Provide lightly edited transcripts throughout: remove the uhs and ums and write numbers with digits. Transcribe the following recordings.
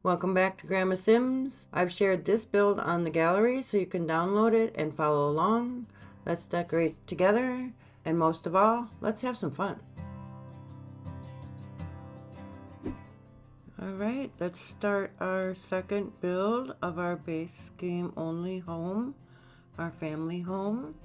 Welcome back to Grandma Sims. I've shared this build on the gallery so you can download it and follow along. Let's decorate together, and most of all, let's have some fun. Alright, let's start our second build of our base game only home, our family home.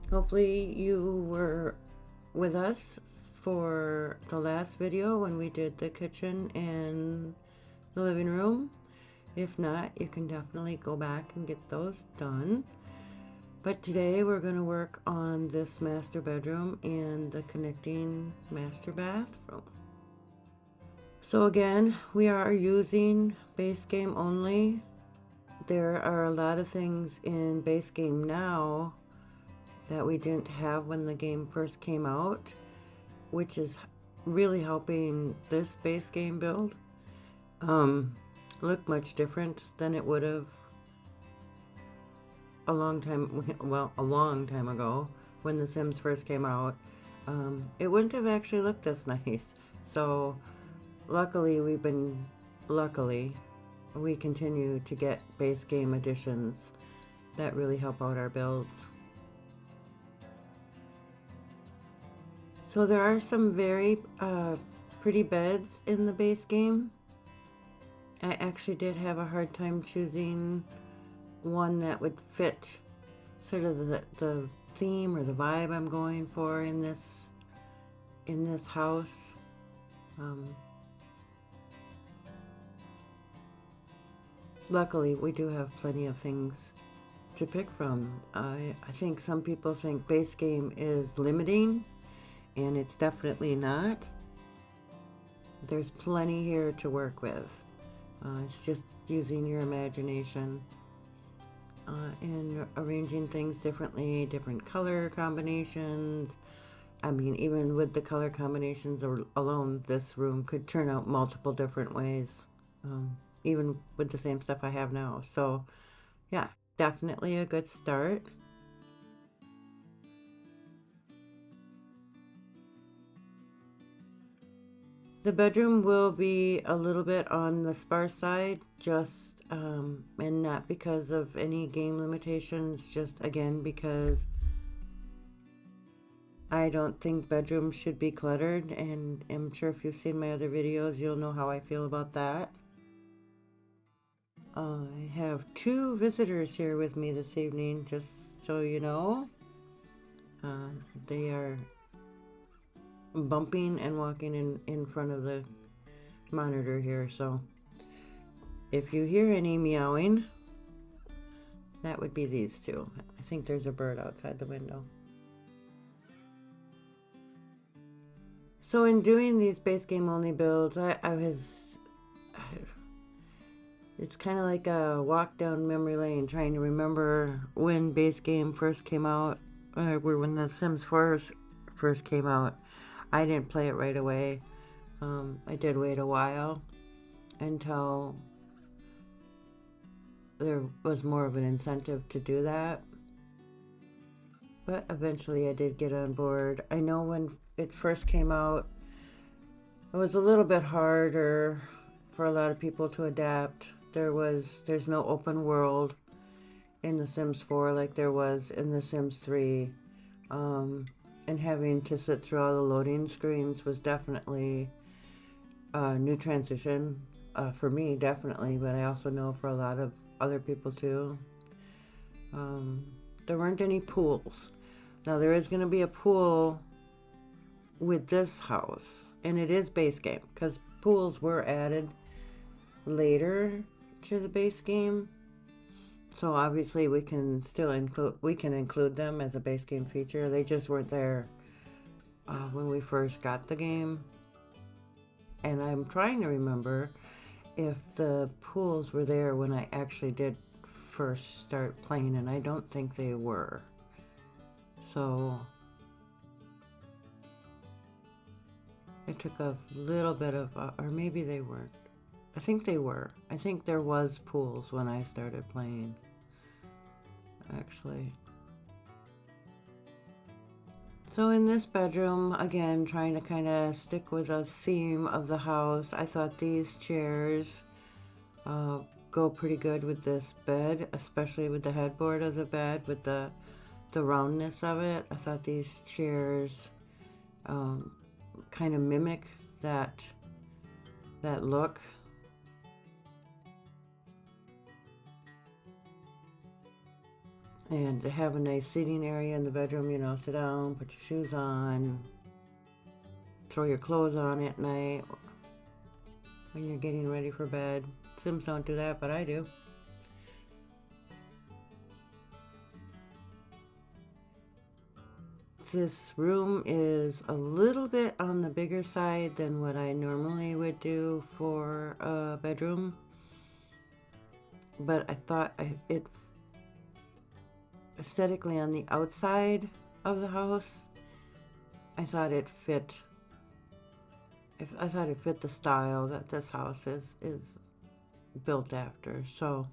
Hopefully you were with us for the last video when we did the kitchen and the living room. If not, you can definitely go back and get those done. But today we're going to work on this master bedroom and the connecting master bathroom. So again, we are using base game only. There are a lot of things in base game now that we didn't have when the game first came out, which is really helping this base game build look much different than it would have a long time ago when The Sims first came out. It wouldn't have actually looked this nice. So luckily we continue to get base game additions that really help out our builds. So there are some very pretty beds in the base game. I actually did have a hard time choosing one that would fit sort of the theme or the vibe I'm going for in this house. Luckily, we do have plenty of things to pick from. I think some people think base game is limiting, and it's definitely not. There's plenty here to work with. It's just using your imagination and arranging things differently, different color combinations. I mean, even with the color combinations alone, this room could turn out multiple different ways, even with the same stuff I have now. So yeah, definitely a good start. The bedroom will be a little bit on the sparse side, just and not because of any game limitations, just again because I don't think bedrooms should be cluttered, and I'm sure if you've seen my other videos, you'll know how I feel about that. I have 2 visitors here with me this evening, just so you know. They are bumping and walking in front of the monitor here, so if you hear any meowing, that would be these 2. I think there's a bird outside the window. So in doing these base game only builds, it's kind of like a walk down memory lane, trying to remember when base game first came out, or when The Sims 4 first came out. I didn't play it right away. I did wait a while until there was more of an incentive to do that. But eventually I did get on board. I know when it first came out, it was a little bit harder for a lot of people to adapt. There's no open world in The Sims 4 like there was in The Sims 3. And having to sit through all the loading screens was definitely a new transition for me, definitely, but I also know for a lot of other people too. There weren't any pools. Now there is going to be a pool with this house, and it is base game because pools were added later to the base game. So obviously we can still include them as a base game feature. They just weren't there when we first got the game. And I'm trying to remember if the pools were there when I actually did first start playing, and I don't think they were. So it took a little bit of, or maybe they weren't. I think they were. I think there was pools when I started playing, actually. So in this bedroom, again, trying to kind of stick with the theme of the house, I thought these chairs go pretty good with this bed, especially with the headboard of the bed, with the roundness of it. I thought these chairs kind of mimic that look. And to have a nice seating area in the bedroom, you know, sit down, put your shoes on, throw your clothes on at night when you're getting ready for bed. Sims don't do that, but I do. This room is a little bit on the bigger side than what I normally would do for a bedroom, but I thought it aesthetically on the outside of the house, I thought it fit the style that this house is built after. So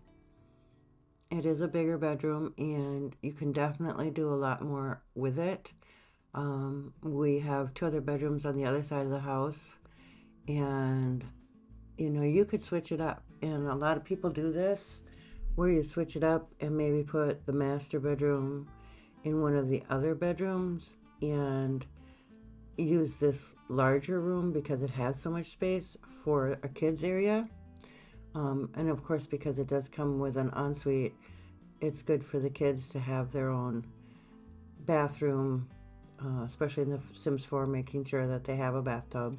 it is a bigger bedroom, and you can definitely do a lot more with it. We have 2 other bedrooms on the other side of the house, and you know, you could switch it up, and a lot of people do this where you switch it up and maybe put the master bedroom in one of the other bedrooms and use this larger room because it has so much space for a kids area. And of course, because it does come with an ensuite, it's good for the kids to have their own bathroom, especially in the Sims 4, making sure that they have a bathtub.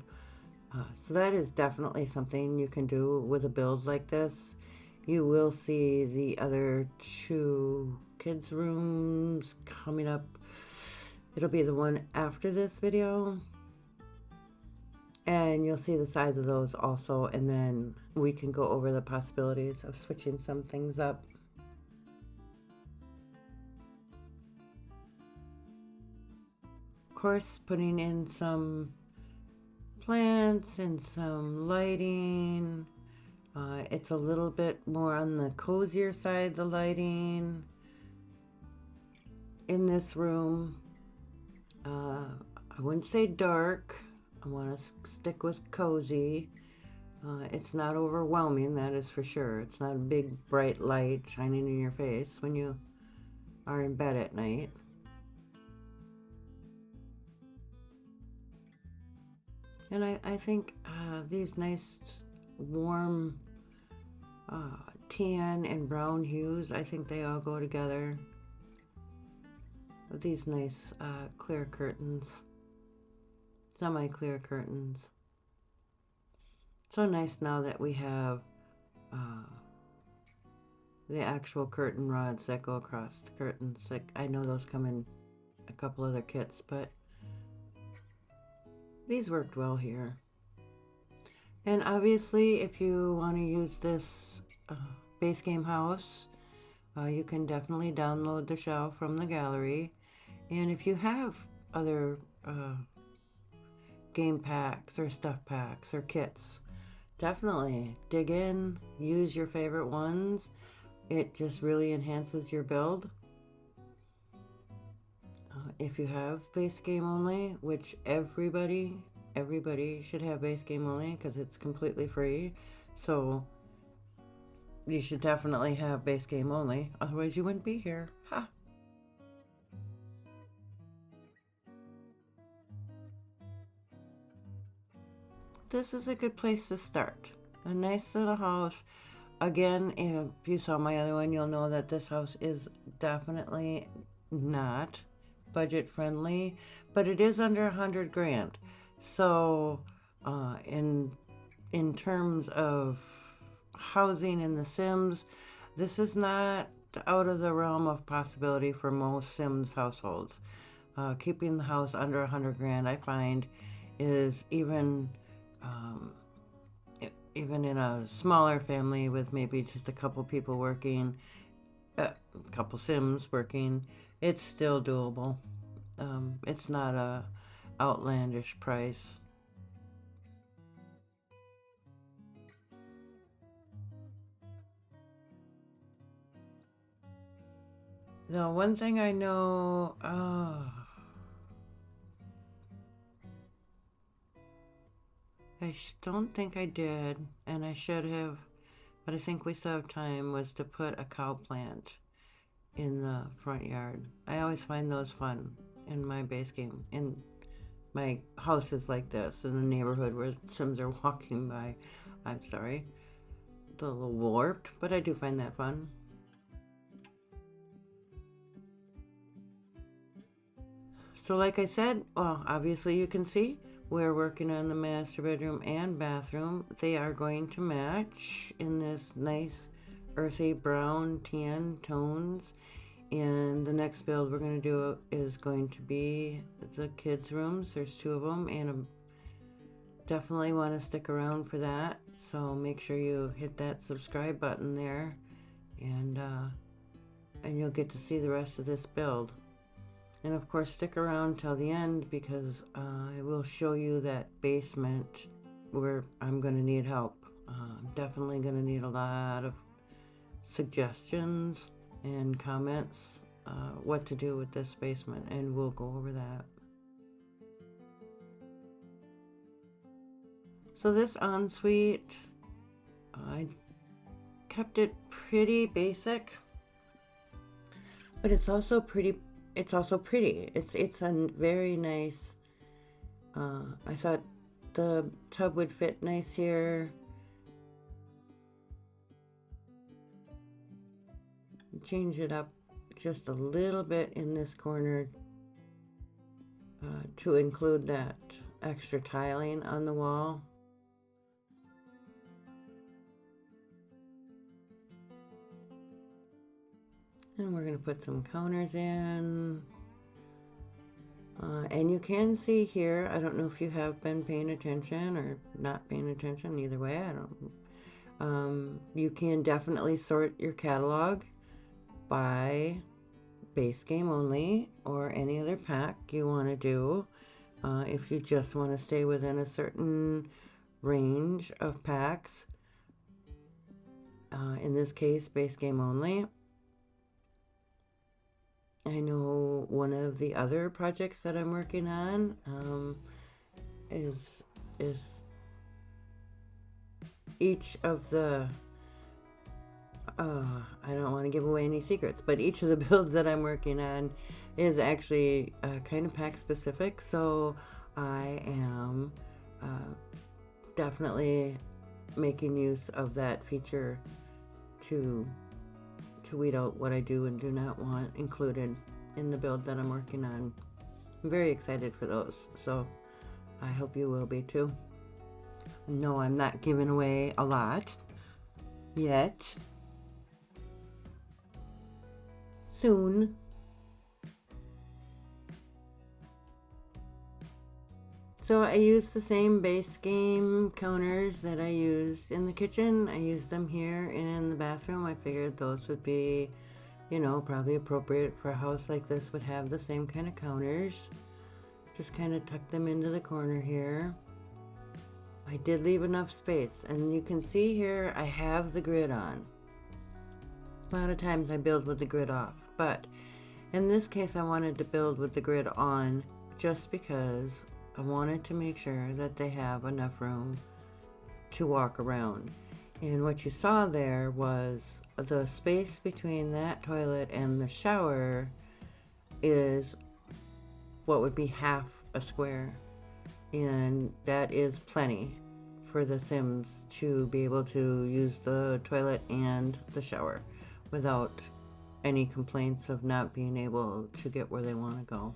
So that is definitely something you can do with a build like this. You will see the other 2 kids' rooms coming up. It'll be the one after this video. And you'll see the size of those also, and then we can go over the possibilities of switching some things up. Of course, putting in some plants and some lighting. It's a little bit more on the cozier side, the lighting in this room. I wouldn't say dark. I want to stick with cozy. It's not overwhelming, that is for sure. It's not a big bright light shining in your face when you are in bed at night. And I think these nice warm tan and brown hues, I think they all go together. These nice clear curtains, semi-clear curtains. So nice now that we have the actual curtain rods that go across the curtains. Like, I know those come in a couple other kits, but these worked well here. And obviously, if you want to use this base game house, you can definitely download the shell from the gallery. And if you have other game packs or stuff packs or kits, definitely dig in, use your favorite ones. It just really enhances your build. If you have base game only, which everybody should have base game only because it's completely free, so you should definitely have base game only, otherwise you wouldn't be here. Ha! This is a good place to start. A nice little house. Again, if you saw my other one, you'll know that this house is definitely not budget friendly, but it is under 100 grand. So in terms of housing in The Sims, this is not out of the realm of possibility for most Sims households. Keeping the house under 100 grand, I find, is even in a smaller family with maybe just a couple people working, a couple Sims working, it's still doable. It's not a outlandish price. The one thing I know, I don't think I did, and I should have but I think we still have time, was to put a cow plant in the front yard. I always find those fun in my base game. In my house is like this, in the neighborhood where Sims are walking by. I'm sorry, it's a little warped, but I do find that fun. So like I said, well, obviously you can see we're working on the master bedroom and bathroom. They are going to match in this nice earthy brown tan tones. And the next build we're going to do is going to be the kids' rooms. There's 2 of them, and definitely want to stick around for that. So make sure you hit that subscribe button there, and you'll get to see the rest of this build. And of course, stick around till the end, because I will show you that basement where I'm going to need help. I'm definitely going to need a lot of suggestions and comments what to do with this basement, and we'll go over that. So this ensuite, I kept it pretty basic, but it's also pretty. It's a very nice. I thought the tub would fit nice here. Change it up just a little bit in this corner to include that extra tiling on the wall. And we're going to put some counters in. And you can see here, I don't know if you have been paying attention or not paying attention, either way, I don't. You can definitely sort your catalog by base game only or any other pack you want to do. If you just want to stay within a certain range of packs, in this case, base game only. I know one of the other projects that I'm working on is each of the I don't want to give away any secrets, but each of the builds that I'm working on is actually kind of pack specific, so I am definitely making use of that feature to weed out what I do and do not want included in the build that I'm working on. I'm very excited for those, so I hope you will be too. No, I'm not giving away a lot yet. Soon. So I used the same base game counters that I used in the kitchen. I used them here in the bathroom. I figured those would be, you know, probably appropriate for a house like this, would have the same kind of counters. Just kind of tuck them into the corner here. I did leave enough space, and you can see here I have the grid on. A lot of times I build with the grid off, but in this case I wanted to build with the grid on just because I wanted to make sure that they have enough room to walk around. And what you saw there was the space between that toilet and the shower is what would be half a square. And that is plenty for the Sims to be able to use the toilet and the shower without any complaints of not being able to get where they want to go.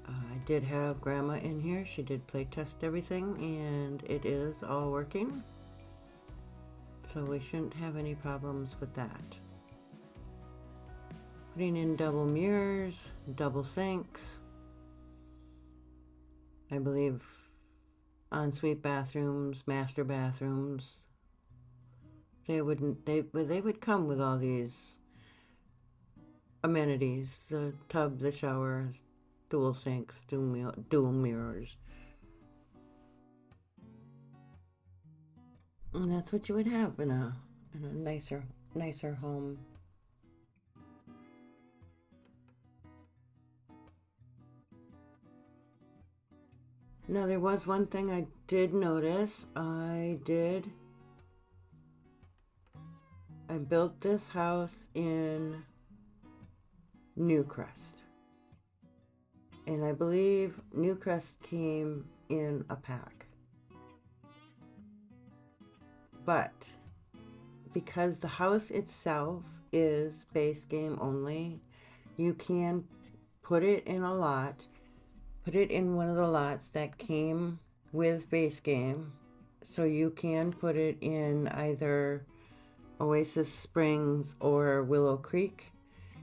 I did have Grandma in here. She did play test everything, and it is all working. So we shouldn't have any problems with that. Putting in double mirrors, double sinks. I believe ensuite bathrooms, master bathrooms. They would come with all these amenities: the tub, the shower, dual sinks, dual mirrors. And that's what you would have in a nicer home. Now there was one thing I did notice. I did I built this house in Newcrest. And I believe Newcrest came in a pack. But because the house itself is base game only, you can put it in a lot, put it in one of the lots that came with base game. So you can put it in either Oasis Springs or Willow Creek,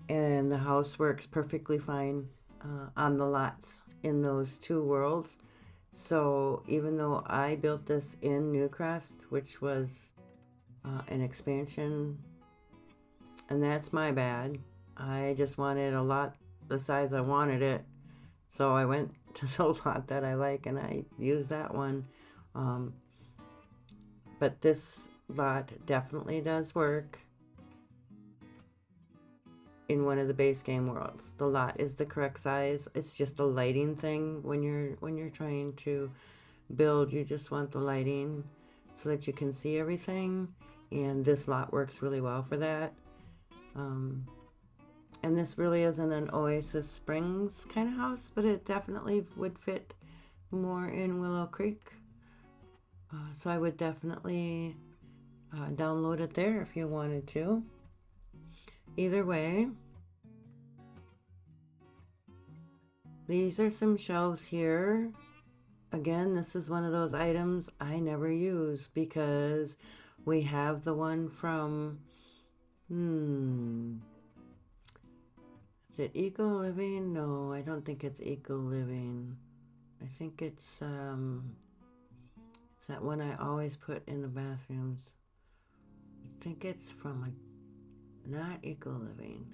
and the house works perfectly fine on the lots in those two worlds. So even though I built this in Newcrest, which was an expansion, and that's my bad, I just wanted a lot the size I wanted it, so I went to the lot that I like and I used that one. But this lot definitely does work in one of the base game worlds. The lot is the correct size. It's just a lighting thing. When you're trying to build, you just want the lighting so that you can see everything, and this lot works really well for that. And this really isn't an Oasis Springs kind of house, but it definitely would fit more in Willow Creek. So I would definitely download it there if you wanted to. Either way, these are some shelves here. Again, this is one of those items I never use because we have the one from, is it Eco Living? No, I don't think it's Eco Living. I think it's that one I always put in the bathrooms. I think it's from not Eco Living.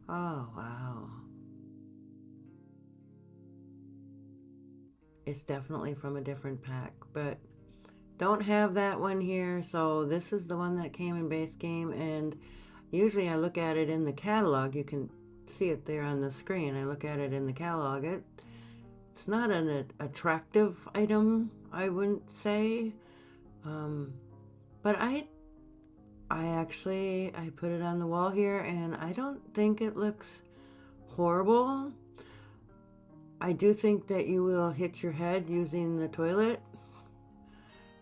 Oh, wow. It's definitely from a different pack, but don't have that one here. So this is the one that came in base game, and usually I look at it in the catalog. You can see it there on the screen. I look at it in the catalog. It's not an attractive item, I wouldn't say, but I put it on the wall here, and I don't think it looks horrible. I do think that you will hit your head using the toilet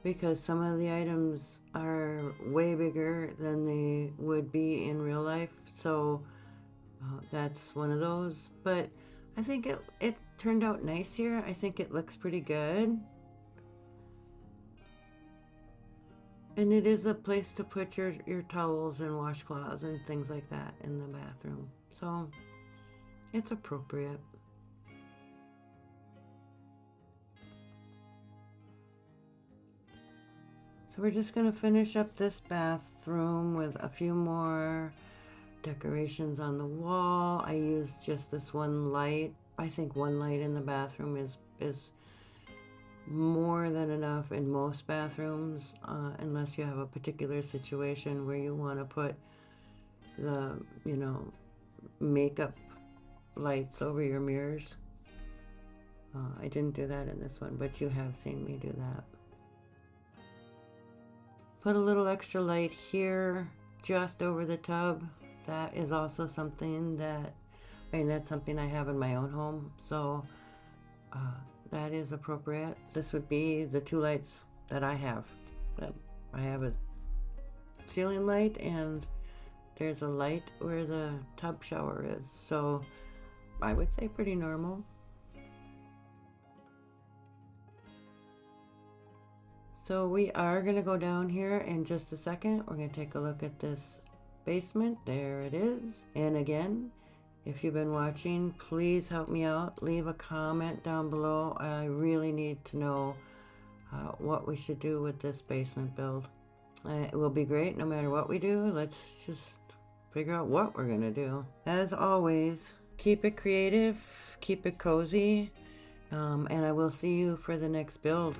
because some of the items are way bigger than they would be in real life. So that's one of those. But I think it turned out nice here. I think it looks pretty good. And it is a place to put your towels and washcloths and things like that in the bathroom. So it's appropriate. So we're just going to finish up this bathroom with a few more decorations on the wall. I used just this one light. I think one light in the bathroom is more than enough in most bathrooms, unless you have a particular situation where you want to put the, makeup lights over your mirrors. I didn't do that in this one, but you have seen me do that. Put a little extra light here just over the tub. That is also something that's something I have in my own home, so that is appropriate. This would be the two lights that I have. I have a ceiling light, and there's a light where the tub shower is, so I would say pretty normal. So we are going to go down here in just a second. We're going to take a look at this basement. There it is. And again, if you've been watching, please help me out. Leave a comment down below. I really need to know what we should do with this basement build. It will be great no matter what we do. Let's just figure out what we're going to do. As always, keep it creative, keep it cozy, and I will see you for the next build.